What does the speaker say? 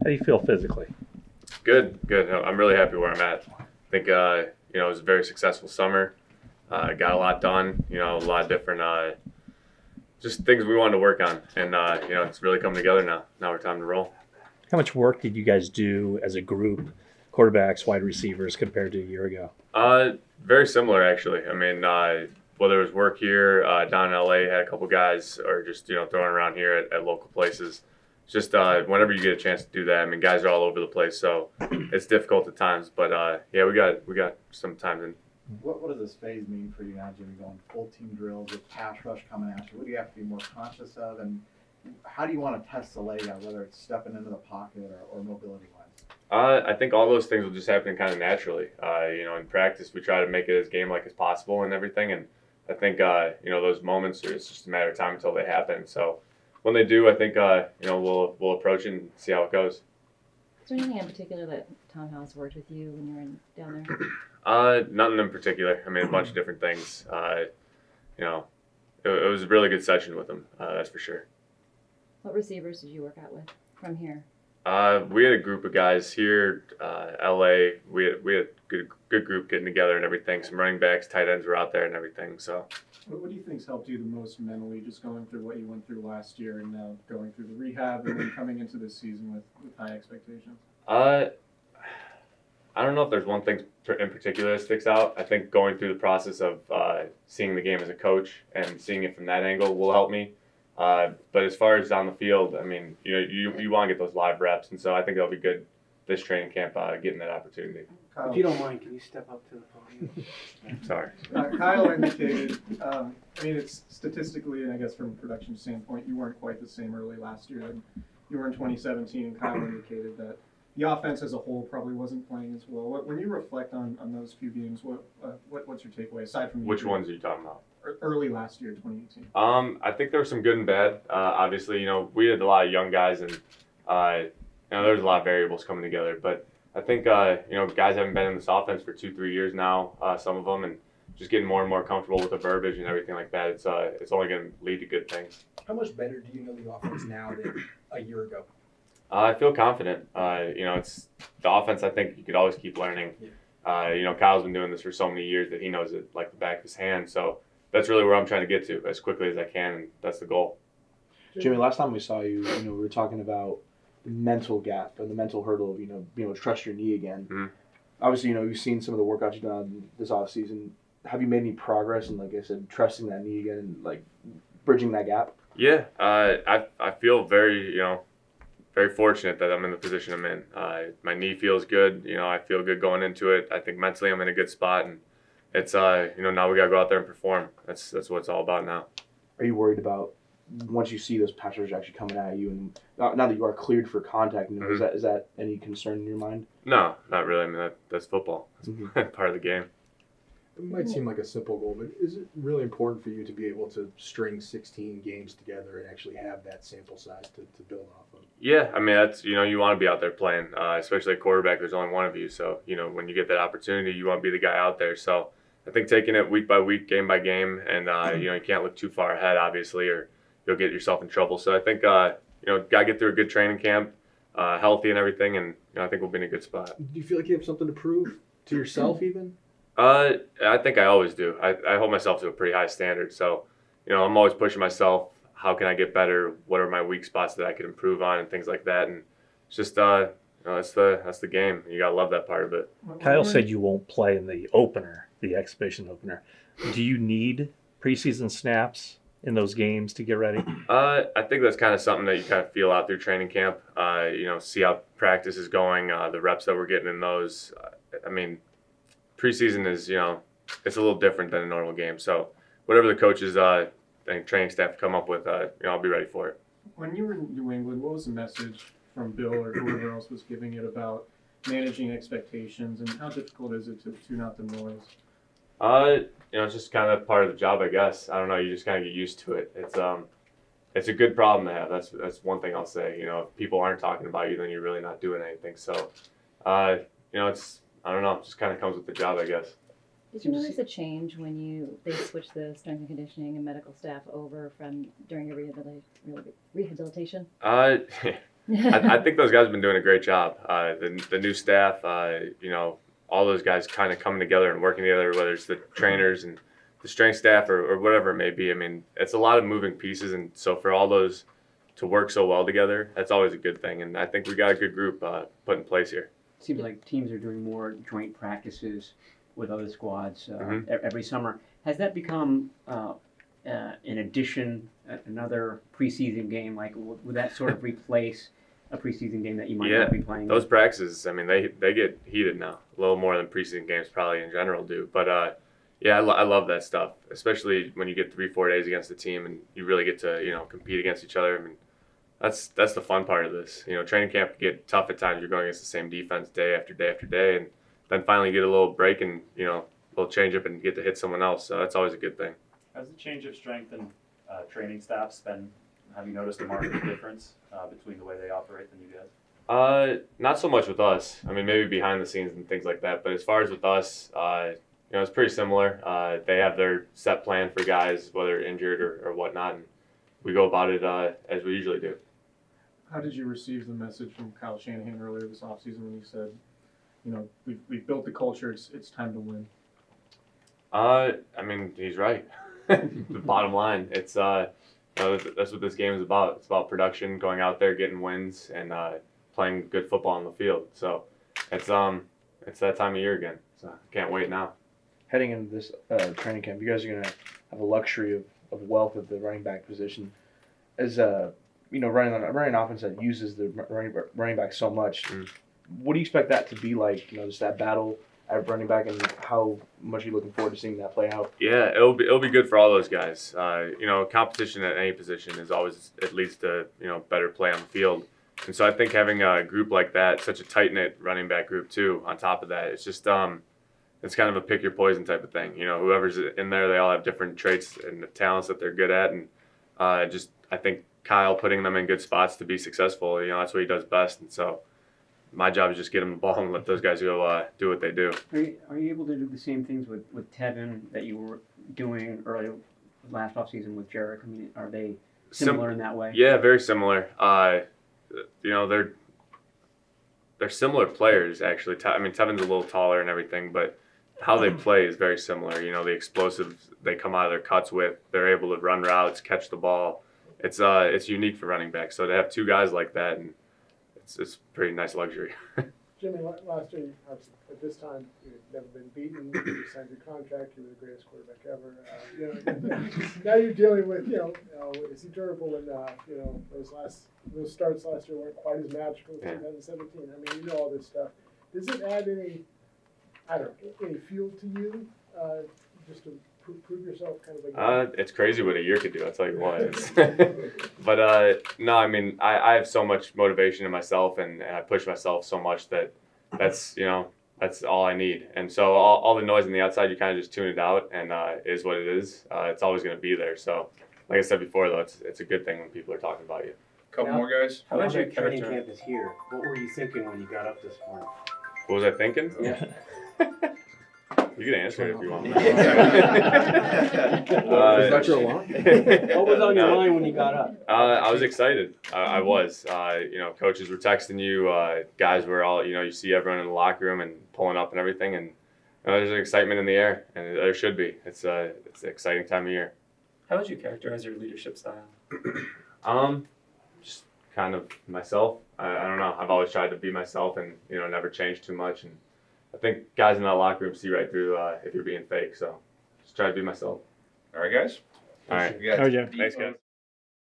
do you feel physically? Good. I'm really happy where I'm at. I think, it was a very successful summer. Got a lot done, a lot of different just things we wanted to work on. And, it's really coming together now. Now we're time to roll. How much work did you guys do as a group, quarterbacks, wide receivers, compared to a year ago? Very similar, actually. I mean, whether it was work here, down in LA, had a couple guys, or just, throwing around here at local places. Just whenever you get a chance to do that. I mean, guys are all over the place, so it's difficult at times. But, we got some time in. What does this phase mean for you now, Jimmy, going full team drills with pass rush coming at you? What do you have to be more conscious of, and how do you want to test the layout, whether it's stepping into the pocket or mobility-wise? I think all those things will just happen kind of naturally. In practice, we try to make it as game-like as possible and everything, and I think, those moments it's just a matter of time until they happen. So when they do, I think, we'll approach it and see how it goes. Is there anything in particular that Tom House worked with you when you were down there? Nothing in particular. I mean, a bunch of different things. It was a really good session with him, that's for sure. What receivers did you work out with from here? We had a group of guys here, LA. We had a good group getting together and everything. Some running backs, tight ends were out there and everything. So, what do you think's helped you the most mentally, just going through what you went through last year and now going through the rehab and then coming into this season with high expectations? I don't know if there's one thing in particular that sticks out. I think going through the process of seeing the game as a coach and seeing it from that angle will help me. But as far as on the field, I mean, you want to get those live reps, and so I think that'll be good this training camp, getting that opportunity. Kyle, if you don't mind, can you step up to the podium? Sorry. Kyle indicated, it's statistically, and I guess from a production standpoint, you weren't quite the same early last year. You were in 2017, and Kyle indicated that the offense as a whole probably wasn't playing as well. When you reflect on those few games, what's your takeaway, aside from Which ones are you talking about? Early last year, 2018. I think there was some good and bad. Obviously, we had a lot of young guys, and there's a lot of variables coming together. But I think guys haven't been in this offense for 2-3 years now. Some of them, and just getting more and more comfortable with the verbiage and everything like that. It's only going to lead to good things. How much better do you know the offense now than a year ago? I feel confident. It's the offense. I think you could always keep learning. Yeah. Kyle's been doing this for so many years that he knows it like the back of his hand. So that's really where I'm trying to get to as quickly as I can, and that's the goal. Jimmy, last time we saw you, we were talking about the mental gap and the mental hurdle of, being able to trust your knee again. Mm-hmm. Obviously, you've seen some of the workouts you've done this offseason. Have you made any progress in, like I said, trusting that knee again and, bridging that gap? Yeah, I feel very, very fortunate that I'm in the position I'm in. My knee feels good. I feel good going into it. I think mentally I'm in a good spot, and it's now we gotta go out there and perform. That's what it's all about now. Are you worried about once you see those pass rush actually coming at you, and now that you are cleared for contact, Mm-hmm. is that any concern in your mind? No, not really. I mean that's football. That's Mm-hmm. part of the game. It might seem like a simple goal, but is it really important for you to be able to string 16 games together and actually have that sample size to build off of? Yeah, I mean that's you want to be out there playing, especially at quarterback. There's only one of you, so when you get that opportunity, you want to be the guy out there. So I think taking it week by week, game by game, and you can't look too far ahead, obviously, or you'll get yourself in trouble. So I think gotta get through a good training camp, healthy and everything, and I think we'll be in a good spot. Do you feel like you have something to prove to yourself even? I think I always do. I hold myself to a pretty high standard. So, I'm always pushing myself. How can I get better? What are my weak spots that I could improve on and things like that? And it's just, that's the game. You gotta love that part of it. Kyle said you won't play in the opener, the exhibition opener. Do you need preseason snaps in those games to get ready? I think that's kind of something that you kind of feel out through training camp. See how practice is going, the reps that we're getting in those. Preseason is, it's a little different than a normal game. So whatever the coaches and training staff come up with, I'll be ready for it. When you were in New England, what was the message from Bill or whoever else was giving it about managing expectations, and how difficult is it to tune out the noise? It's just kind of part of the job, I guess. I don't know. You just kind of get used to it. It's a good problem to have. That's one thing I'll say. If people aren't talking about you, then you're really not doing anything. So, it's, I don't know, it just kind of comes with the job, I guess. Did you notice a change when they switched the strength and conditioning and medical staff over from during your rehabilitation? I think those guys have been doing a great job. The new staff, all those guys kind of coming together and working together, whether it's the trainers and the strength staff or whatever it may be. I mean, it's a lot of moving pieces, and so for all those to work so well together, that's always a good thing. And I think we got a good group put in place here. It seems like teams are doing more joint practices with other squads every summer. Has that become in addition, another preseason game? Like, would that sort of replace a preseason game that you might not be playing? Those practices, I mean, they get heated now. A little more than preseason games probably in general do. But, I love that stuff, especially when you get 3-4 days against the team and you really get to, compete against each other. I mean, that's the fun part of this. Training camp can get tough at times. You're going against the same defense day after day after day, and then finally get a little break and, a little change up and get to hit someone else. So that's always a good thing. Has the change of strength and training staffs been, have you noticed a marked difference between the way they operate than you guys? Not so much with us. I mean, maybe behind the scenes and things like that. But as far as with us, it's pretty similar. They have their set plan for guys, whether injured or whatnot, and we go about it as we usually do. How did you receive the message from Kyle Shanahan earlier this offseason when he said, we've built the culture, it's time to win? I mean, he's right. The bottom line, it's that's what this game is about. It's about production, going out there, getting wins, and playing good football on the field. So it's that time of year again. So I can't wait now. Heading into this training camp, you guys are gonna have a luxury of wealth at the running back position. As running an offense that uses the running back so much, what do you expect that to be like? Just that battle at running back, and how much are you looking forward to seeing that play out? Yeah, it'll be good for all those guys. Competition at any position is always, it leads to better play on the field, and so I think having a group like that, such a tight knit running back group too, on top of that, it's just it's kind of a pick your poison type of thing. Whoever's in there, they all have different traits and talents that they're good at, and I think Kyle putting them in good spots to be successful. That's what he does best, and so my job is just get him the ball and let those guys go do what they do. Are you able to do the same things with Tevin that you were doing early last offseason with Jarek? I mean, are they similar in that way? Yeah, very similar. They're similar players actually. I mean, Tevin's a little taller and everything, but how they play is very similar. The explosives they come out of their cuts with, they're able to run routes, catch the ball. It's unique for running backs. So to have two guys like that, and it's pretty nice luxury. Jimmy, last year, at this time, you've never been beaten. You signed your contract. You were the greatest quarterback ever. Now you're dealing with, is he durable enough? Those starts last year weren't quite as magical as 2017. I mean, all this stuff. Does it add any fuel to you, just to prove yourself kind of like it's crazy what a year could do, I'll tell you what. But no, I mean, I have so much motivation in myself, and I push myself so much that's all I need. And so all the noise on the outside, you kind of just tune it out, and is what it is. It's always going to be there. So like I said before, though, it's a good thing when people are talking about you. Couple more guys. How about your training camp is here? What were you thinking when you got up this morning? What was I thinking? Yeah. You can answer it if you want. Is that your alarm? What was on your mind when you got up? I was excited. I was. Coaches were texting you. Guys were all, you see everyone in the locker room and pulling up and everything. And there's an excitement in the air, and there should be. It's an exciting time of year. How would you characterize your leadership style? Just kind of myself. I don't know. I've always tried to be myself and, never change too much. And I think guys in that locker room see right through if you're being fake. So just try to be myself. All right, guys. All right. We got Thanks, guys.